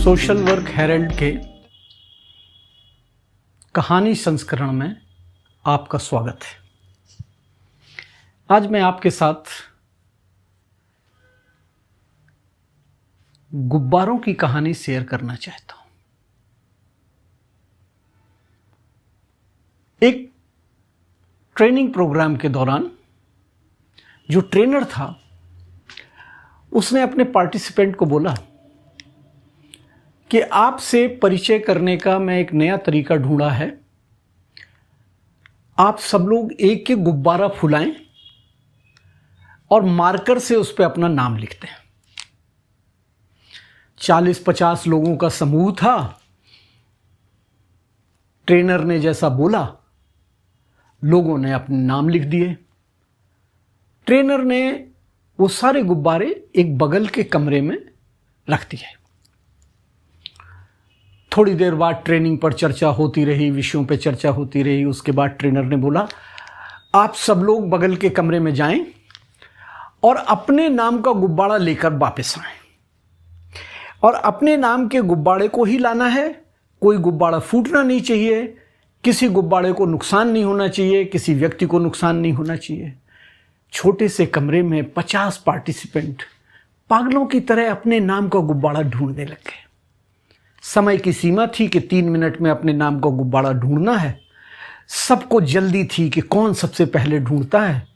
Social work Herald के कहानी संस्करण में आपका स्वागत है। आज मैं आपके साथ गुब्बारों की कहानी शेयर करना चाहता हूं। एक ट्रेनिंग प्रोग्राम के दौरान जो ट्रेनर था उसने अपने पार्टिसिपेंट को बोला कि आपसे परिचय करने का मैं एक नया तरीका ढूंढा है। आप सब लोग एक एक गुब्बारा फुलाएं और मार्कर से उस पर अपना नाम लिखते हैं। 40-50 लोगों का समूह था। ट्रेनर ने जैसा बोला, लोगों ने अपने नाम लिख दिए। ट्रेनर ने वो सारे गुब्बारे एक बगल के कमरे में रख दिए। थोड़ी देर बाद ट्रेनिंग पर चर्चा होती रही, विषयों पे चर्चा होती रही। उसके बाद ट्रेनर ने बोला, आप सब लोग बगल के कमरे में जाएं और अपने नाम का गुब्बारा लेकर वापस आएं और अपने नाम के गुब्बारे को ही लाना है। कोई गुब्बारा फूटना नहीं चाहिए, किसी गुब्बारे को नुकसान नहीं होना चाहिए, किसी व्यक्ति को नुकसान नहीं होना चाहिए। छोटे से कमरे में 50 पार्टिसिपेंट पागलों की तरह अपने नाम का गुब्बारा ढूंढने लगे। समय की सीमा थी कि 3 मिनट में अपने नाम का गुब्बारा ढूंढना है। सबको जल्दी थी कि कौन सबसे पहले ढूंढता है।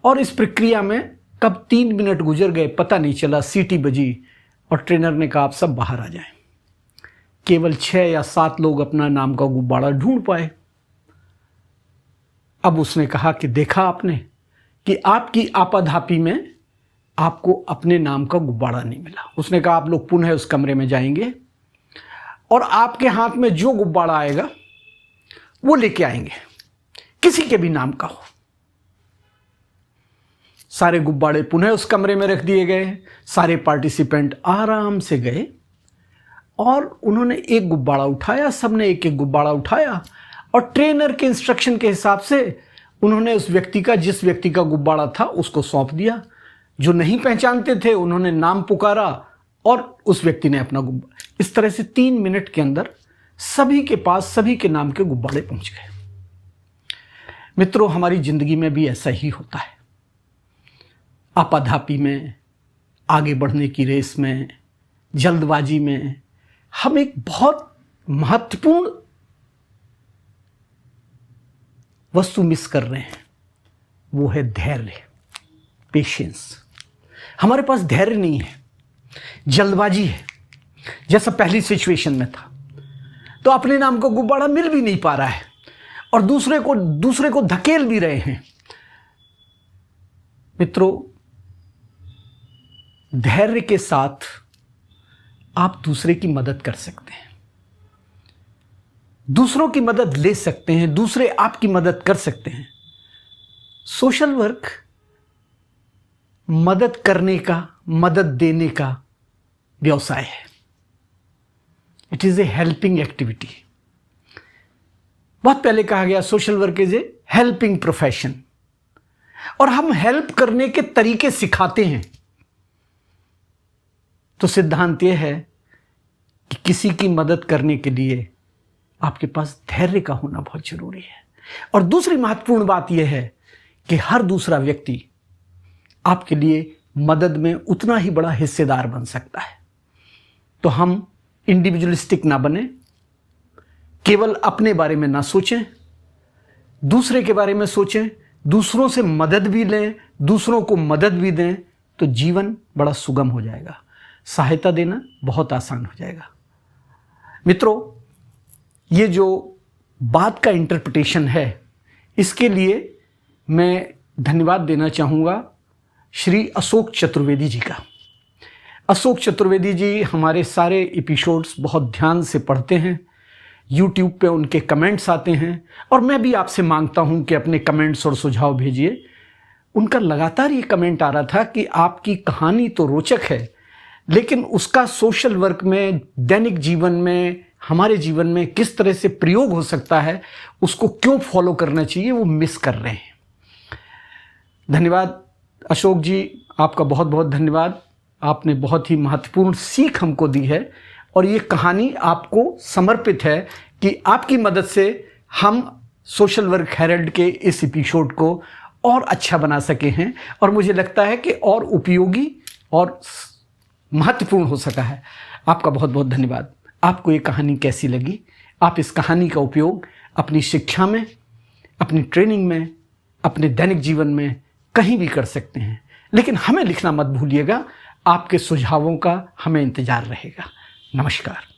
और इस प्रक्रिया में कब 3 मिनट गुजर गए पता नहीं चला। सीटी बजी और ट्रेनर ने कहा, आप सब बाहर आ जाएं। केवल 6 या 7 लोग अपना नाम का गुब्बारा ढूंढ पाए। अब उसने कहा कि देखा आपने कि आपकी आपाधापी में आपको अपने नाम का गुब्बारा नहीं मिला। उसने कहा, आप लोग पुनः उस कमरे में जाएंगे और आपके हाथ में जो गुब्बारा आएगा वो लेके आएंगे, किसी के भी नाम का हो। सारे गुब्बारे पुनः उस कमरे में रख दिए गए। सारे पार्टिसिपेंट आराम से गए और उन्होंने एक गुब्बारा उठाया। सबने एक एक गुब्बारा उठाया और ट्रेनर के इंस्ट्रक्शन के हिसाब से उन्होंने उस व्यक्ति का, जिस व्यक्ति का गुब्बारा था, उसको सौंप दिया। जो नहीं पहचानते थे उन्होंने नाम पुकारा और उस व्यक्ति ने अपना गुब्बारा। इस तरह से 3 मिनट के अंदर सभी के पास सभी के नाम के गुब्बारे पहुंच गए। मित्रों, हमारी जिंदगी में भी ऐसा ही होता है। आपाधापी में, आगे बढ़ने की रेस में, जल्दबाजी में हम एक बहुत महत्वपूर्ण वस्तु मिस कर रहे हैं। वो है धैर्य, पेशेंस। हमारे पास धैर्य नहीं है, जल्दबाजी है। जैसा पहली सिचुएशन में था, तो अपने नाम का गुब्बारा मिल भी नहीं पा रहा है और दूसरे को धकेल भी रहे हैं। मित्रों, धैर्य के साथ आप दूसरे की मदद कर सकते हैं, दूसरों की मदद ले सकते हैं, दूसरे आपकी मदद कर सकते हैं। सोशल वर्क मदद करने का, मदद देने का व्यवसाय है। It is a helping activity. बहुत पहले कहा गया, social work is a helping profession. और हम हेल्प करने के तरीके सिखाते हैं। तो सिद्धांत यह है कि किसी की मदद करने के लिए आपके पास धैर्य का होना बहुत जरूरी है। और दूसरी महत्वपूर्ण बात यह है कि हर दूसरा व्यक्ति आपके लिए मदद में उतना ही बड़ा हिस्सेदार बन सकता है। तो हम इंडिविजुअलिस्टिक ना बने, केवल अपने बारे में ना सोचें, दूसरे के बारे में सोचें, दूसरों से मदद भी लें, दूसरों को मदद भी दें, तो जीवन बड़ा सुगम हो जाएगा। सहायता देना बहुत आसान हो जाएगा। मित्रों, ये जो बात का इंटरप्रिटेशन है, इसके लिए मैं धन्यवाद देना चाहूँगा श्री अशोक चतुर्वेदी जी का। अशोक चतुर्वेदी जी हमारे सारे एपिसोड्स बहुत ध्यान से पढ़ते हैं। YouTube पे उनके कमेंट्स आते हैं और मैं भी आपसे मांगता हूं कि अपने कमेंट्स और सुझाव भेजिए। उनका लगातार ये कमेंट आ रहा था कि आपकी कहानी तो रोचक है, लेकिन उसका सोशल वर्क में, दैनिक जीवन में, हमारे जीवन में किस तरह से प्रयोग हो सकता है, उसको क्यों फॉलो करना चाहिए, वो मिस कर रहे हैं। धन्यवाद अशोक जी, आपका बहुत बहुत धन्यवाद। आपने बहुत ही महत्वपूर्ण सीख हमको दी है और ये कहानी आपको समर्पित है कि आपकी मदद से हम सोशल वर्क हेरल्ड के इस एपिसोड को और अच्छा बना सके हैं, और मुझे लगता है कि और उपयोगी और महत्वपूर्ण हो सका है। आपका बहुत बहुत धन्यवाद। आपको ये कहानी कैसी लगी? आप इस कहानी का उपयोग अपनी शिक्षा में, अपनी ट्रेनिंग में, अपने दैनिक जीवन में कहीं भी कर सकते हैं, लेकिन हमें लिखना मत भूलिएगा। आपके सुझावों का हमें इंतजार रहेगा। नमस्कार।